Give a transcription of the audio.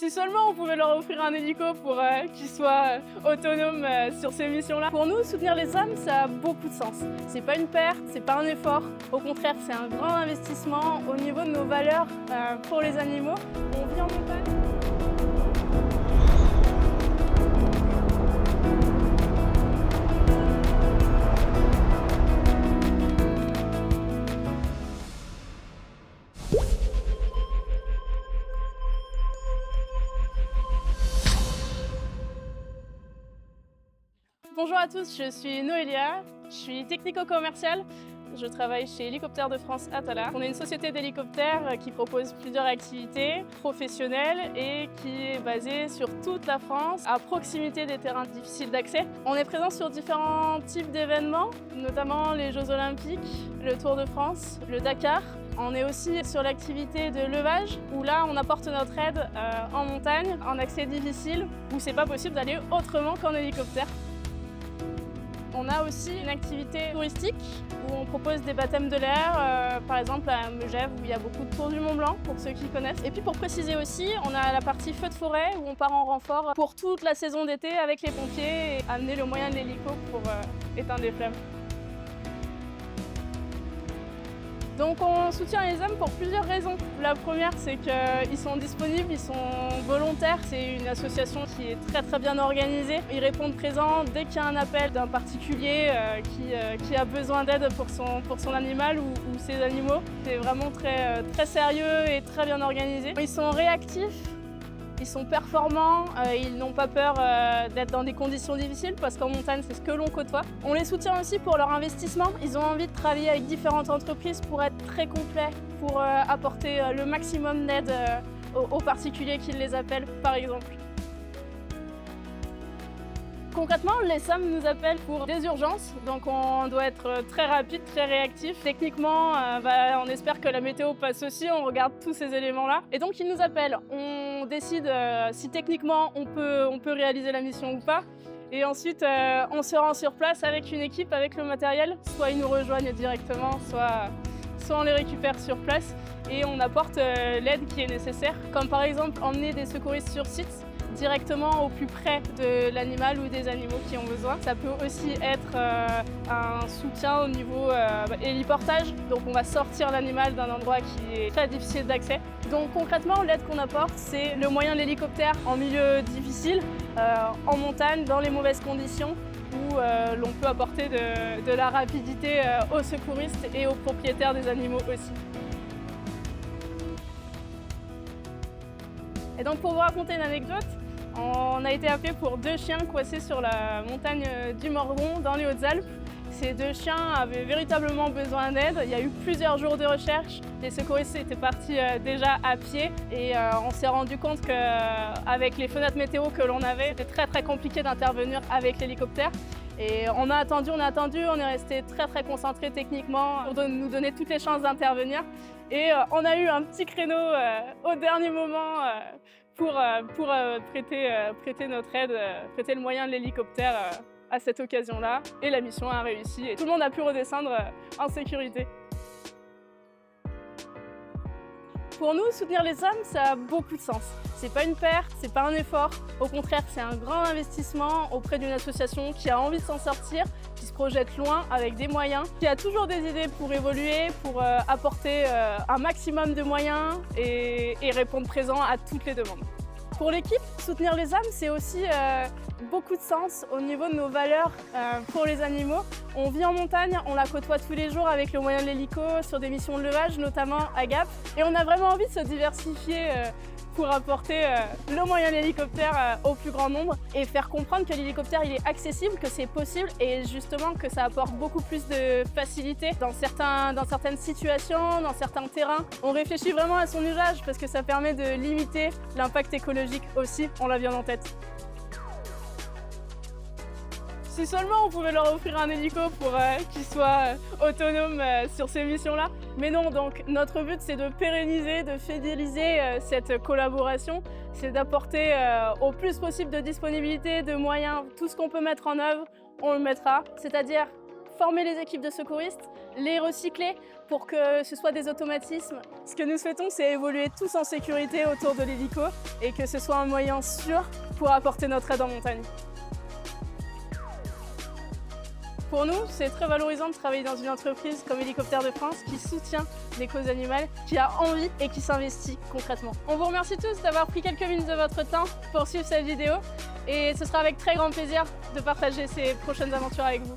Si seulement on pouvait leur offrir un hélico pour qu'ils soient autonomes sur ces missions-là. Pour nous, soutenir les hommes, ça a beaucoup de sens. C'est pas une perte, c'est pas un effort. Au contraire, c'est un grand investissement au niveau de nos valeurs pour les animaux. On vit en montagne. Bonjour à tous, je suis Noélia, je suis technico-commerciale. Je travaille chez Hélicoptères de France Atala. On est une société d'hélicoptères qui propose plusieurs activités professionnelles et qui est basée sur toute la France, à proximité des terrains difficiles d'accès. On est présent sur différents types d'événements, notamment les Jeux Olympiques, le Tour de France, le Dakar. On est aussi sur l'activité de levage, où là on apporte notre aide en montagne, en accès difficile, où c'est pas possible d'aller autrement qu'en hélicoptère. On a aussi une activité touristique où on propose des baptêmes de l'air, par exemple à Megève où il y a beaucoup de tours du Mont Blanc pour ceux qui connaissent. Et puis pour préciser aussi, on a la partie feu de forêt où on part en renfort pour toute la saison d'été avec les pompiers et amener le moyen de l'hélico pour éteindre les flammes. Donc on soutient les hommes pour plusieurs raisons. La première, c'est qu'ils sont disponibles, ils sont volontaires. C'est une association qui est très bien organisée. Ils répondent présents dès qu'il y a un appel d'un particulier qui a besoin d'aide pour son animal ou ses animaux. C'est vraiment très sérieux et très bien organisé. Ils sont réactifs. Ils sont performants, ils n'ont pas peur d'être dans des conditions difficiles parce qu'en montagne, c'est ce que l'on côtoie. On les soutient aussi pour leur investissement. Ils ont envie de travailler avec différentes entreprises pour être très complets, pour apporter le maximum d'aide aux particuliers qui les appellent, par exemple. Concrètement, les SAM nous appellent pour des urgences, donc on doit être très rapide, très réactif. Techniquement, on espère que la météo passe aussi, on regarde tous ces éléments-là. Et donc ils nous appellent, on décide si techniquement on peut réaliser la mission ou pas. Et ensuite, on se rend sur place avec une équipe, avec le matériel. Soit ils nous rejoignent directement, soit on les récupère sur place. Et on apporte l'aide qui est nécessaire, comme par exemple emmener des secouristes sur site, directement au plus près de l'animal ou des animaux qui ont besoin. Ça peut aussi être un soutien au niveau héliportage. Donc on va sortir l'animal d'un endroit qui est très difficile d'accès. Donc concrètement, l'aide qu'on apporte, c'est le moyen de l'hélicoptère en milieu difficile, en montagne, dans les mauvaises conditions, où l'on peut apporter de la rapidité aux secouristes et aux propriétaires des animaux aussi. Et donc pour vous raconter une anecdote, on a été appelé pour 2 chiens coincés sur la montagne du Morgon dans les Hautes-Alpes. Ces 2 chiens avaient véritablement besoin d'aide. Il y a eu plusieurs jours de recherche. Les secouristes étaient partis déjà à pied et on s'est rendu compte qu'avec les fenêtres météo que l'on avait, c'était très compliqué d'intervenir avec l'hélicoptère. Et on a attendu, on est resté très concentré techniquement pour nous donner toutes les chances d'intervenir. Et on a eu un petit créneau au dernier moment pour prêter notre aide, prêter le moyen de l'hélicoptère à cette occasion-là. Et la mission a réussi et tout le monde a pu redescendre en sécurité. Pour nous, soutenir les hommes, ça a beaucoup de sens. C'est pas une perte, c'est pas un effort. Au contraire, c'est un grand investissement auprès d'une association qui a envie de s'en sortir, qui se projette loin avec des moyens, qui a toujours des idées pour évoluer, pour apporter un maximum de moyens et répondre présent à toutes les demandes. Pour l'équipe, soutenir les âmes, c'est aussi beaucoup de sens au niveau de nos valeurs pour les animaux. On vit en montagne, on la côtoie tous les jours avec le moyen de l'hélico sur des missions de levage, notamment à Gap. Et on a vraiment envie de se diversifier pour apporter le moyen de l'hélicoptère au plus grand nombre et faire comprendre que l'hélicoptère il est accessible, que c'est possible et justement que ça apporte beaucoup plus de facilité dans certaines situations, dans certains terrains. On réfléchit vraiment à son usage parce que ça permet de limiter l'impact écologique aussi, on l'a bien en tête. Si seulement on pouvait leur offrir un hélico pour qu'ils soient autonomes sur ces missions-là. Mais non, donc notre but c'est de pérenniser, de fidéliser cette collaboration. C'est d'apporter au plus possible de disponibilité, de moyens, tout ce qu'on peut mettre en œuvre, on le mettra. C'est-à-dire former les équipes de secouristes, les recycler pour que ce soit des automatismes. Ce que nous souhaitons, c'est évoluer tous en sécurité autour de l'hélico et que ce soit un moyen sûr pour apporter notre aide en montagne. Pour nous, c'est très valorisant de travailler dans une entreprise comme Hélicoptères de France qui soutient les causes animales, qui a envie et qui s'investit concrètement. On vous remercie tous d'avoir pris quelques minutes de votre temps pour suivre cette vidéo et ce sera avec très grand plaisir de partager ces prochaines aventures avec vous.